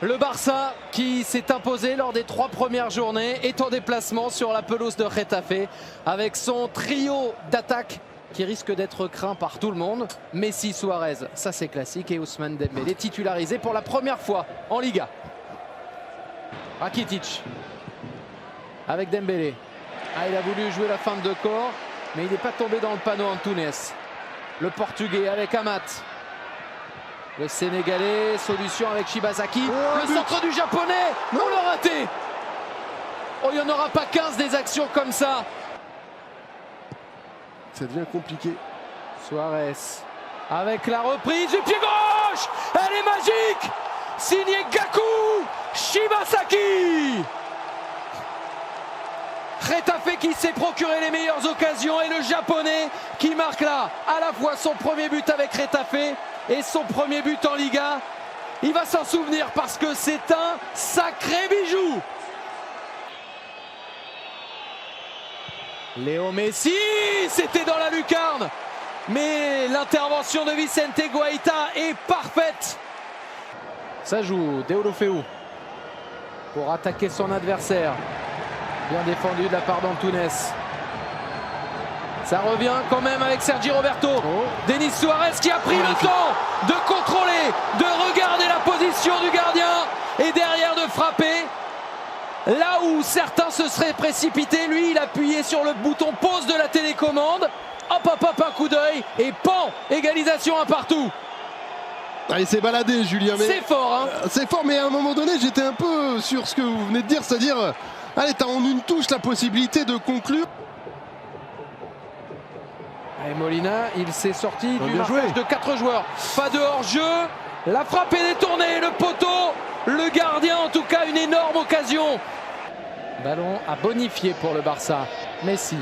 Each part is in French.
Le Barça qui s'est imposé lors des 3 premières journées est en déplacement sur la pelouse de Getafe avec son trio d'attaque qui risque d'être craint par tout le monde. Messi, Suarez, ça c'est classique, et Ousmane Dembélé titularisé pour la première fois en Liga. Rakitic avec Dembélé. Il a voulu jouer la feinte de corps, mais il n'est pas tombé dans le panneau. Antunes, le Portugais avec Amat. Le Sénégalais, solution avec Shibazaki. Le centre du Japonais, on l'a raté. Oh, il n'y en aura pas 15 des actions comme ça. Ça devient compliqué. Suarez avec la reprise du pied gauche. Elle est magique. Signé Gaku Shibazaki. Getafe qui s'est procuré les meilleures occasions, et le Japonais qui marque là à la fois son premier but avec Getafe et son premier but en Liga. Il va s'en souvenir parce que c'est un sacré bijou. Léo Messi, c'était dans la lucarne, mais l'intervention de Vicente Guaita est parfaite. Ça joue, Deulofeu pour attaquer son adversaire. Bien défendu de la part d'Antunes. Ça revient quand même avec Sergi Roberto. Denis Suarez qui a pris le temps de contrôler, de regarder la position du gardien et derrière de frapper. Là où certains se seraient précipités, lui il appuyait sur le bouton pause de la télécommande. Hop hop hop, un coup d'œil et pan, égalisation un partout. Il s'est baladé, Julien. C'est fort, hein. C'est fort, mais à un moment donné j'étais un peu sur ce que vous venez de dire, c'est-à-dire allez, t'as en une touche la possibilité de conclure. Et Molina, il s'est sorti du marquage de 4 joueurs. Pas de hors-jeu. La frappe est détournée. Le poteau, le gardien, en tout cas, une énorme occasion. Ballon à bonifier pour le Barça. Messi.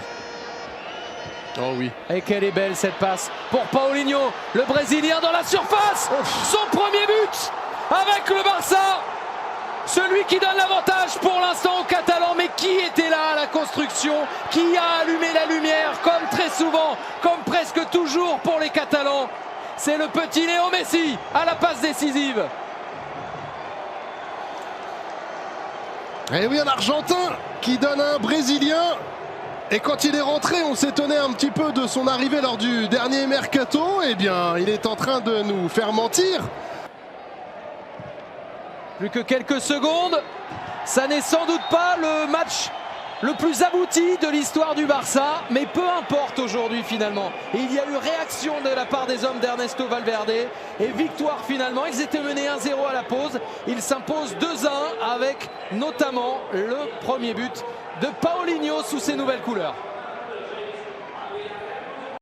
Oh oui. Et quelle est belle cette passe pour Paulinho, le Brésilien dans la surface. Son premier but avec le Barça. Celui qui donne l'avantage pour l'instant aux Catalans, mais qui était là à la construction, qui a allumé la lumière, comme très souvent, comme presque toujours pour les Catalans. C'est le petit Léo Messi à la passe décisive. Et oui, un Argentin qui donne à un Brésilien. Et quand il est rentré, on s'étonnait un petit peu de son arrivée lors du dernier mercato. Eh bien, il est en train de nous faire mentir. Plus que quelques secondes, ça n'est sans doute pas le match le plus abouti de l'histoire du Barça, mais peu importe aujourd'hui finalement. Il y a eu réaction de la part des hommes d'Ernesto Valverde et victoire finalement. Ils étaient menés 1-0 à la pause, ils s'imposent 2-1 avec notamment le premier but de Paulinho sous ses nouvelles couleurs.